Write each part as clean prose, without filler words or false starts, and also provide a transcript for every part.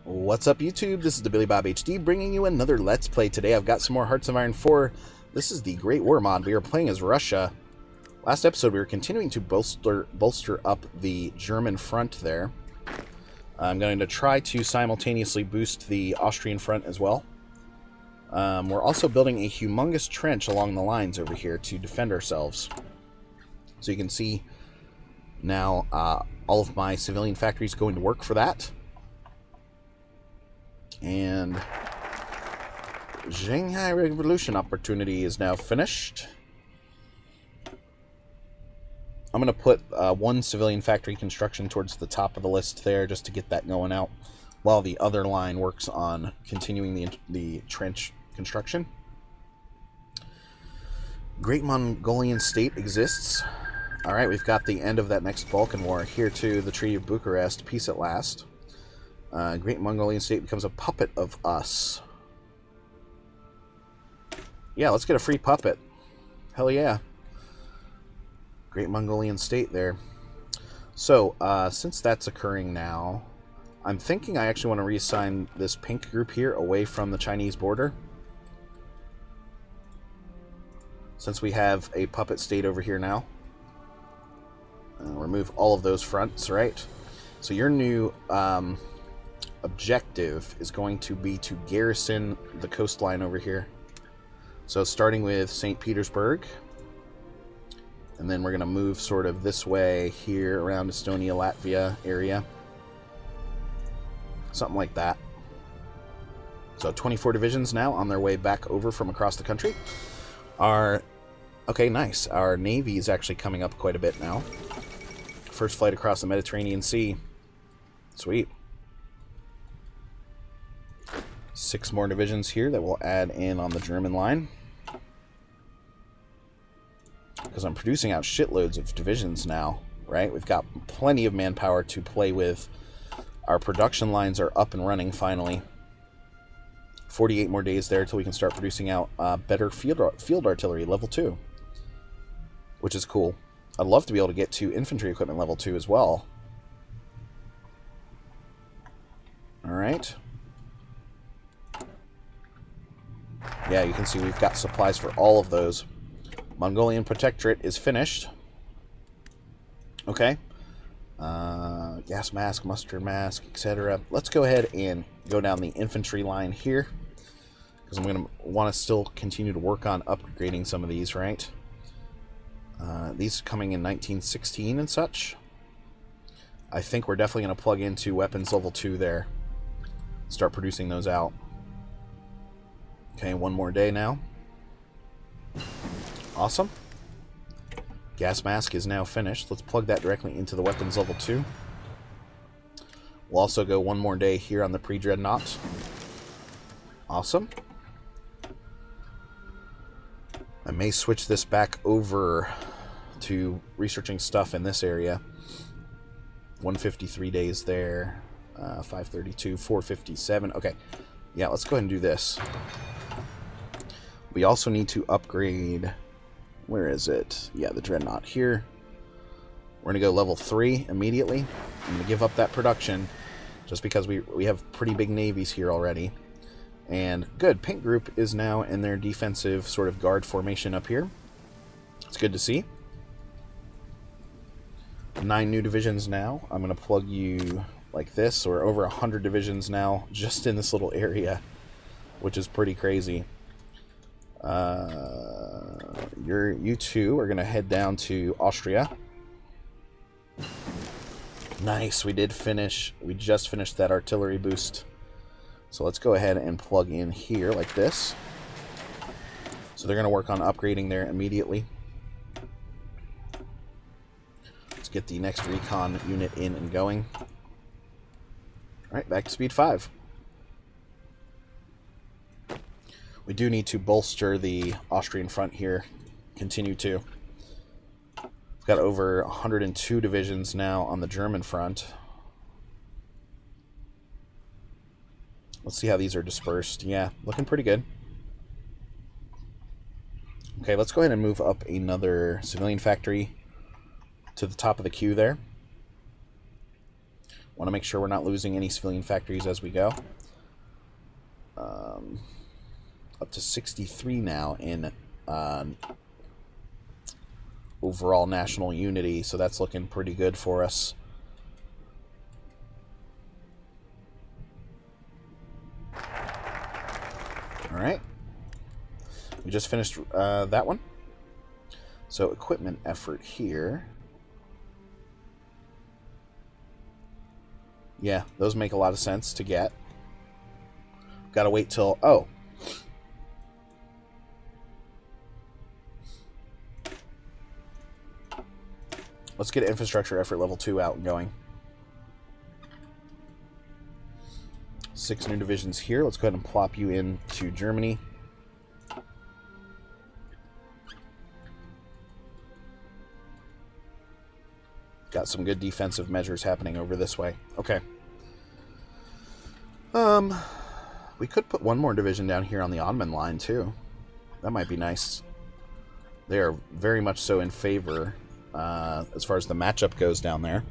What's up, YouTube? This is the Billy Bob HD bringing you another Let's Play. Today I've got some more Hearts of Iron 4. This is the Great War mod. We are playing as Russia. Last episode we were continuing to bolster up the German front there. I'm going to try to simultaneously boost the Austrian front as well. We're also building a humongous trench along the lines over here to defend ourselves. So you can see now all of my civilian factories going to work for that. And Shanghai Revolution opportunity is now finished. I'm going to put one civilian factory construction towards the top of the list there just to get that going out, while the other line works on continuing the trench construction. Great Mongolian state exists. Alright, we've got the end of that next Balkan War. Here to the Treaty of Bucharest, peace at last. Great Mongolian state becomes a puppet of us. Yeah, let's get a free puppet. Hell yeah. Great Mongolian state there. So, since that's occurring now, I'm thinking I actually want to reassign this pink group here away from the Chinese border. Since we have a puppet state over here now. Remove all of those fronts, right? So your new objective is going to be to garrison the coastline over here. So starting with St. Petersburg, and then we're going to move sort of this way here around Estonia, Latvia area. Something like that. So 24 divisions now on their way back over from across the country. Okay, nice. Our navy is actually coming up quite a bit now. First flight across the Mediterranean Sea. Sweet. 6 more divisions here that we'll add in on the German line. Because I'm producing out shitloads of divisions now, right? We've got plenty of manpower to play with. Our production lines are up and running finally. 48 more days there till we can start producing out better field artillery, level 2. Which is cool. I'd love to be able to get to infantry equipment level 2 as well. Alright. Yeah, you can see we've got supplies for all of those. Mongolian Protectorate is finished. Okay. Gas mask, mustard mask, etc. Let's go ahead and go down the infantry line here. Because I'm going to want to still continue to work on upgrading some of these, right? These coming in 1916 and such. I think we're definitely going to plug into weapons level 2 there. Start producing those out. Okay, one more day now. Awesome. Gas mask is now finished. Let's plug that directly into the weapons level 2. We'll also go one more day here on the pre-dreadnought. Awesome. I may switch this back over to researching stuff in this area. 153 days there. 532, 457. Okay. Yeah, let's go ahead and do this. We also need to upgrade... Where is it? Yeah, the Dreadnought here. We're going to go level 3 immediately. I'm going to give up that production just because we have pretty big navies here already. And good, Pink Group is now in their defensive sort of guard formation up here. It's good to see. 9 new divisions now. I'm going to plug you like this. We're over 100 divisions now just in this little area, which is pretty crazy. You two are going to head down to Austria. Nice, we just finished that artillery boost. So let's go ahead and plug in here like this. So they're going to work on upgrading there immediately. Let's get the next recon unit in and going. Alright, back to speed 5. We do need to bolster the Austrian front here. Continue to. We've got over 102 divisions now on the German front. Let's see how these are dispersed. Yeah, looking pretty good. Okay, let's go ahead and move up another civilian factory to the top of the queue there. Want to make sure we're not losing any civilian factories as we go. Up to 63 now in overall national unity, so that's looking pretty good for us. Alright. We just finished that one. So equipment effort here. Yeah, those make a lot of sense to get. Gotta wait till... Oh. Let's get infrastructure effort level 2 out and going. 6 new divisions here. Let's go ahead and plop you into Germany. Got some good defensive measures happening over this way. Okay. We could put one more division down here on the Ottoman line, too. That might be nice. They are very much so in favor as far as the matchup goes down there.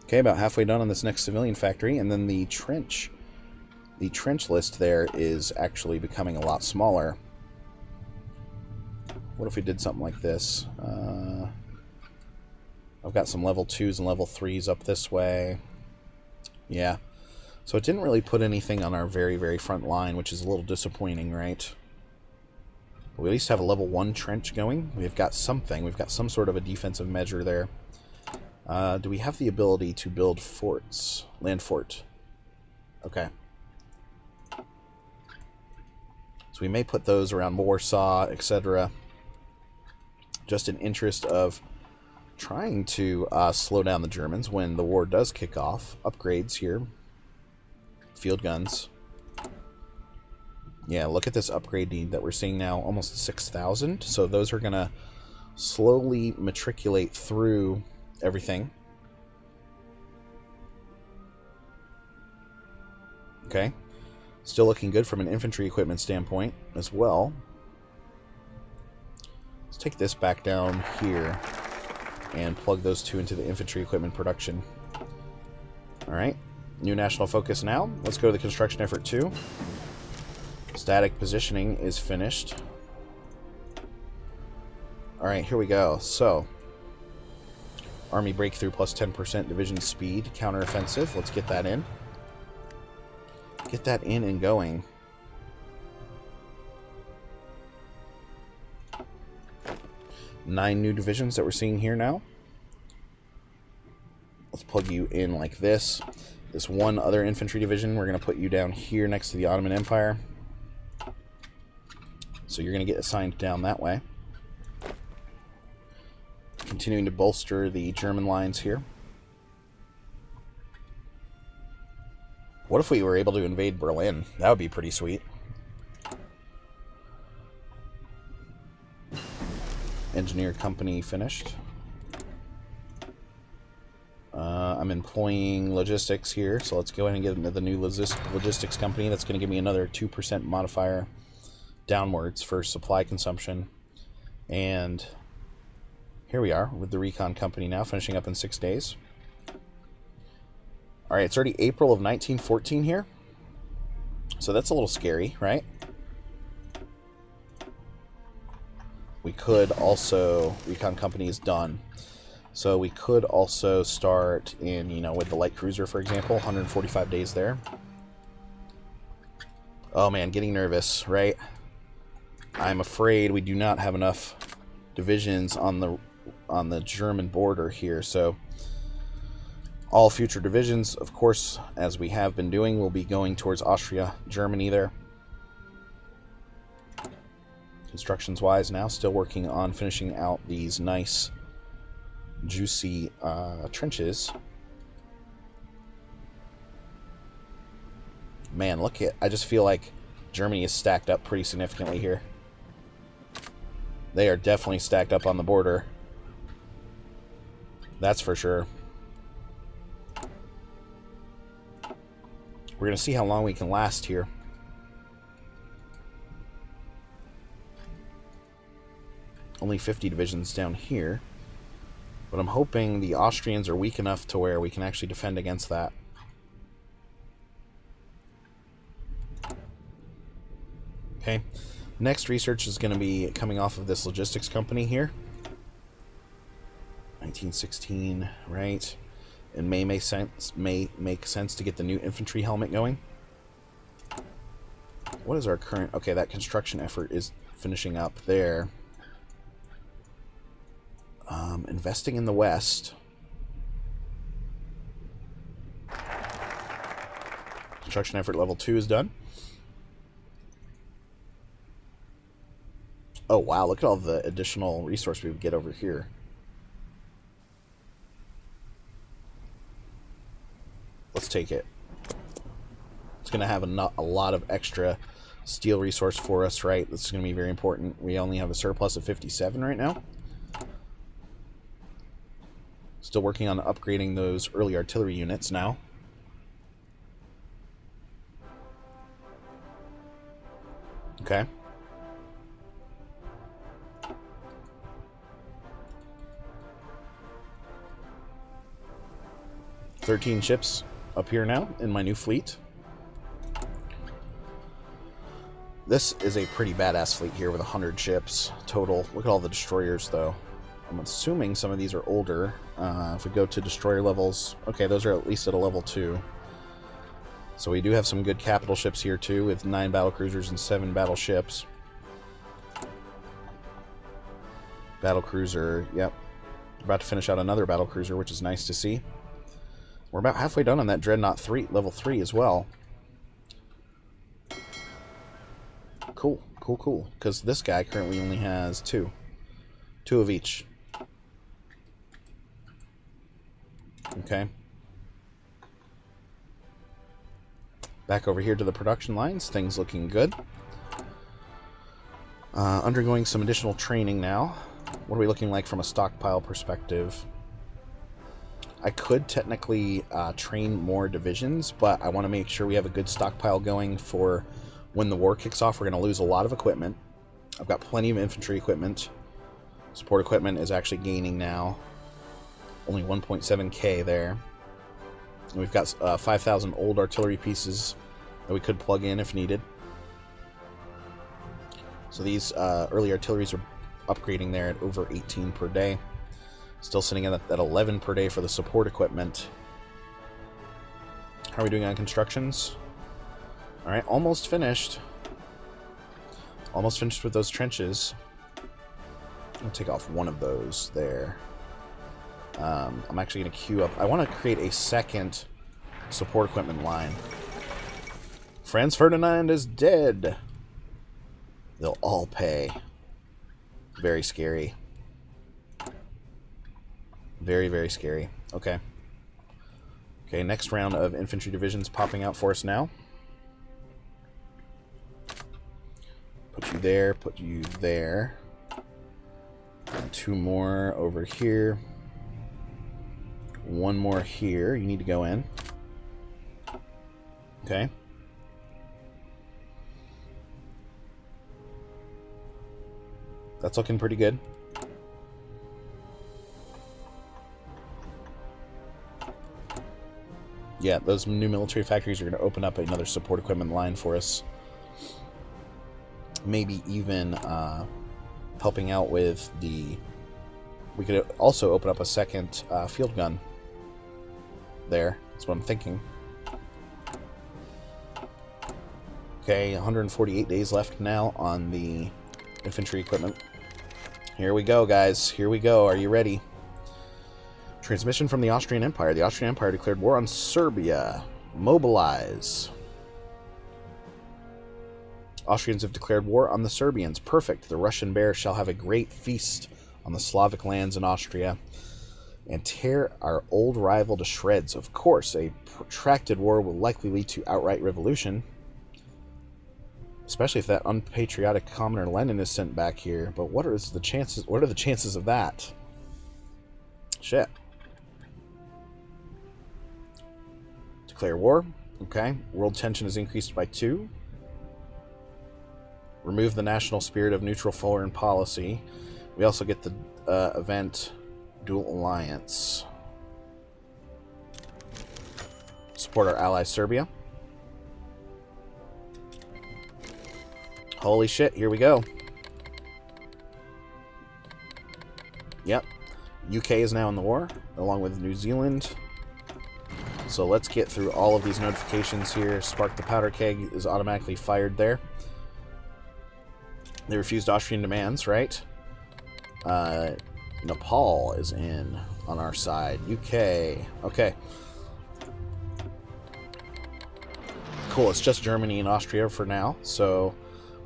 Okay, about halfway done on this next civilian factory, and then the trench list there is actually becoming a lot smaller. What if we did something like this? I've got some level 2s and level 3s up this way. Yeah. So it didn't really put anything on our very, very front line, which is a little disappointing, right? But we at least have a level 1 trench going. We've got something. We've got some sort of a defensive measure there. Do we have the ability to build forts? Land fort. Okay. So we may put those around Warsaw, etc. Just in interest of trying to slow down the Germans when the war does kick off. Upgrades here. Field guns. Yeah, look at this upgrade need that we're seeing now. Almost 6,000. So those are going to slowly matriculate through everything. Okay. Still looking good from an infantry equipment standpoint as well. Let's take this back down here and plug those two into the infantry equipment production. Alright. New national focus now. Let's go to the construction effort 2. Static positioning is finished. Alright, here we go. So, Army breakthrough plus 10% division speed, counteroffensive. Let's get that in. Get that in and going. Nine new divisions that we're seeing here now. Let's plug you in like this. This one other infantry division, we're going to put you down here next to the Ottoman Empire. So you're going to get assigned down that way. Continuing to bolster the German lines here. What if we were able to invade Berlin? That would be pretty sweet. Engineer company finished. I'm employing logistics here, so let's go ahead and get into the new logistics company. That's going to give me another 2% modifier downwards for supply consumption. And here we are with the recon company now, finishing up in 6 days. Alright, it's already April of 1914 here. So that's a little scary, right? We could also... Recon company is done. So we could also start in, you know, with the light cruiser, for example. 145 days there. Oh man, getting nervous, right? I'm afraid we do not have enough divisions on the German border here, so... All future divisions, of course, as we have been doing, will be going towards Austria, Germany there. Constructions-wise now, still working on finishing out these nice, juicy trenches. Man, look at... I just feel like Germany is stacked up pretty significantly here. They are definitely stacked up on the border. That's for sure. We're going to see how long we can last here. Only 50 divisions down here. But I'm hoping the Austrians are weak enough to where we can actually defend against that. Okay. Next research is going to be coming off of this logistics company here. 1916, right? It may make sense to get the new infantry helmet going. What is our current... Okay, that construction effort is finishing up there. Investing in the West. Construction effort level 2 is done. Oh, wow. Look at all the additional resource we would get over here. Let's take it. It's going to have a lot of extra steel resource for us, right? This is going to be very important. We only have a surplus of 57 right now. Still working on upgrading those early artillery units now. Okay. "13 ships up here now in my new fleet. This is a pretty badass fleet here with 100 ships total. Look at all the destroyers, though. I'm assuming some of these are older. If we go to destroyer levels... Okay, those are at least at a level 2. So we do have some good capital ships here, too, with 9 battlecruisers and 7 battleships. Battlecruiser, yep. About to finish out another battlecruiser, which is nice to see. We're about halfway done on that Dreadnought 3, level 3 as well. Cool, cool, cool. Because this guy currently only has 2. 2 of each. Okay. Back over here to the production lines. Things looking good. Undergoing some additional training now. What are we looking like from a stockpile perspective? I could technically train more divisions, but I want to make sure we have a good stockpile going for when the war kicks off. We're going to lose a lot of equipment. I've got plenty of infantry equipment. Support equipment is actually gaining now. Only 1.7k there. And we've got 5,000 old artillery pieces that we could plug in if needed. So these early artilleries are upgrading there at over 18 per day. Still sitting at 11 per day for the support equipment. How are we doing on constructions? Alright, almost finished. Almost finished with those trenches. I'll take off one of those there. I'm actually going to queue up. I want to create a second support equipment line. Franz Ferdinand is dead. They'll all pay. Very scary. Very, very scary. Okay. Okay, next round of infantry divisions popping out for us now. Put you there, put you there. And 2 more over here. 1 more here. You need to go in. Okay. That's looking pretty good. Yeah, those new military factories are going to open up another support equipment line for us. Maybe even helping out with the... We could also open up a second field gun there. That's what I'm thinking. Okay, 148 days left now on the infantry equipment. Here we go, guys. Here we go. Are you ready? Transmission from the Austrian Empire. The Austrian Empire declared war on Serbia. Mobilize. Austrians have declared war on the Serbians. Perfect. The Russian bear shall have a great feast on the Slavic lands in Austria and tear our old rival to shreds. Of course, a protracted war will likely lead to outright revolution, especially if that unpatriotic commoner Lenin is sent back here. But what are the chances? What are the chances of that? Shit. Declare war. Okay. World tension is increased by 2. Remove the national spirit of neutral foreign policy. We also get the event Dual alliance. Support our ally Serbia. Holy shit, here we go. Yep. UK is now in the war, along with New Zealand. So let's get through all of these notifications here. Spark the powder keg is automatically fired there. They refused Austrian demands, right? Nepal is in on our side. UK. Okay. Cool, it's just Germany and Austria for now. So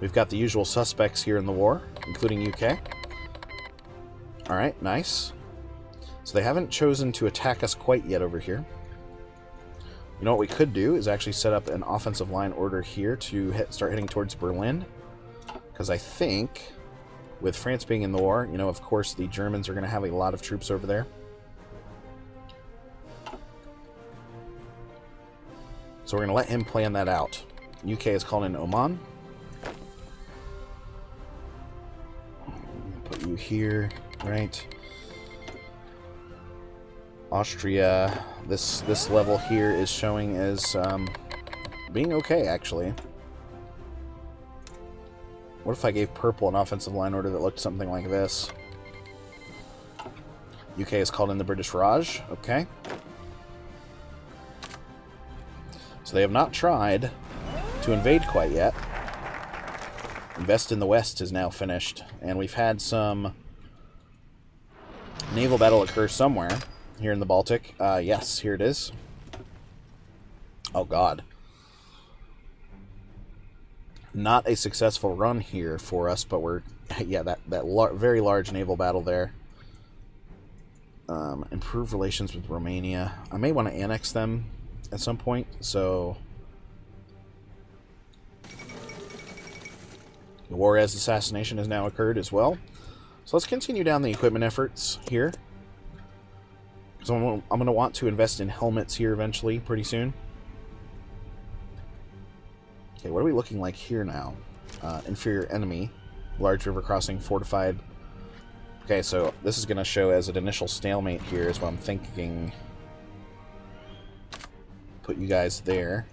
we've got the usual suspects here in the war, including UK. Alright, nice. So they haven't chosen to attack us quite yet over here. You know what we could do is actually set up an offensive line order here to start heading towards Berlin. Because I think, with France being in the war, you know, of course the Germans are going to have a lot of troops over there. So we're going to let him plan that out. UK is calling in Oman. Put you here, right? Austria, this level here is showing as being okay, actually. What if I gave purple an offensive line order that looked something like this? UK has called in the British Raj, okay. So they have not tried to invade quite yet. Invest in the West is now finished, and we've had some naval battle occur somewhere. Here in the Baltic. Yes, here it is. Oh, God. Not a successful run here for us, but we're... Yeah, that very large naval battle there. Improve relations with Romania. I may want to annex them at some point, so... The Juarez assassination has now occurred as well. So let's continue down the equipment efforts here. So I'm going to want to invest in helmets here eventually, pretty soon. Okay, what are we looking like here now? Inferior enemy. Large river crossing, fortified. Okay, so this is going to show as an initial stalemate here is what I'm thinking. Put you guys there.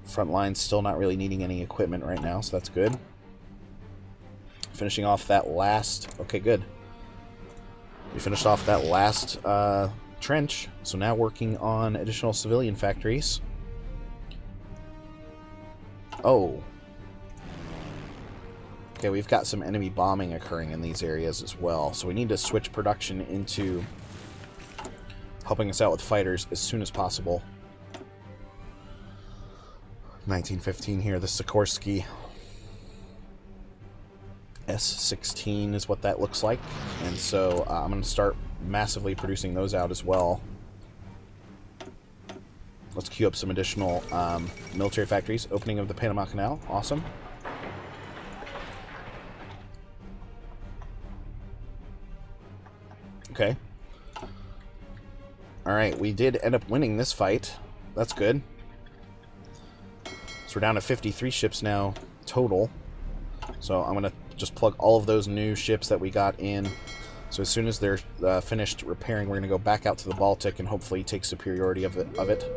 Front line's still not really needing any equipment right now, so that's good. Finishing off that last... Okay, good. We finished off that last trench, so now working on additional civilian factories. Oh. Okay, we've got some enemy bombing occurring in these areas as well, so we need to switch production into helping us out with fighters as soon as possible. 1915 here, the Sikorsky. S16 is what that looks like, and so I'm going to start massively producing those out as well. Let's queue up some additional military factories. Opening of the Panama Canal, awesome. Okay. Alright, we did end up winning this fight. That's good. So we're down to 53 ships now total. So I'm going to just plug all of those new ships that we got in. So as soon as they're finished repairing, we're going to go back out to the Baltic and hopefully take superiority of it.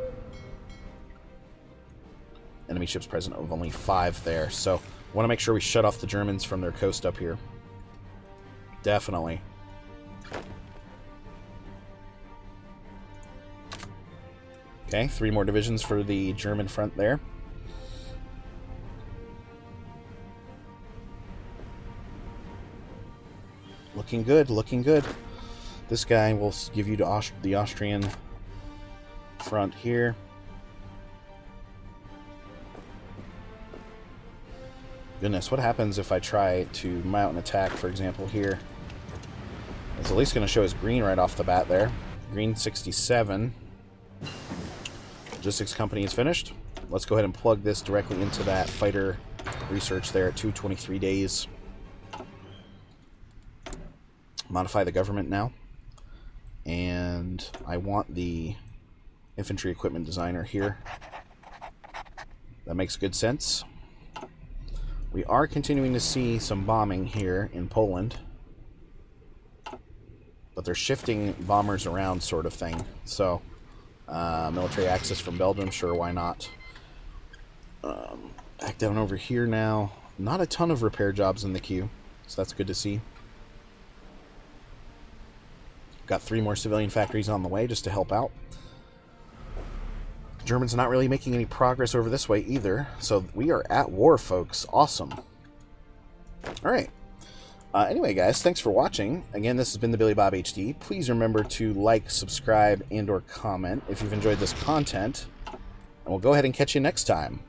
Enemy ships present of only 5 there. So I want to make sure we shut off the Germans from their coast up here. Definitely. Okay, 3 more divisions for the German front there. Looking good, looking good. This guy will give you to the Austrian front here. Goodness, what happens if I try to mount an attack, for example, here? It's at least going to show us green right off the bat there. Green 67. Logistics company is finished. Let's go ahead and plug this directly into that fighter research there at 223 days. Modify the government now. And I want the infantry equipment designer here. That makes good sense. We are continuing to see some bombing here in Poland. but they're shifting bombers around sort of thing. So, military access from Belgium, sure, why not? Back down over here now. Not a ton of repair jobs in the queue, so that's good to see. Got 3 more civilian factories on the way just to help out. Germans not really making any progress over this way either, so we are at war, folks. Awesome. Alright. Anyway, guys, thanks for watching. Again, this has been the Billy Bob HD. Please remember to like, subscribe, and or comment if you've enjoyed this content. And we'll go ahead and catch you next time.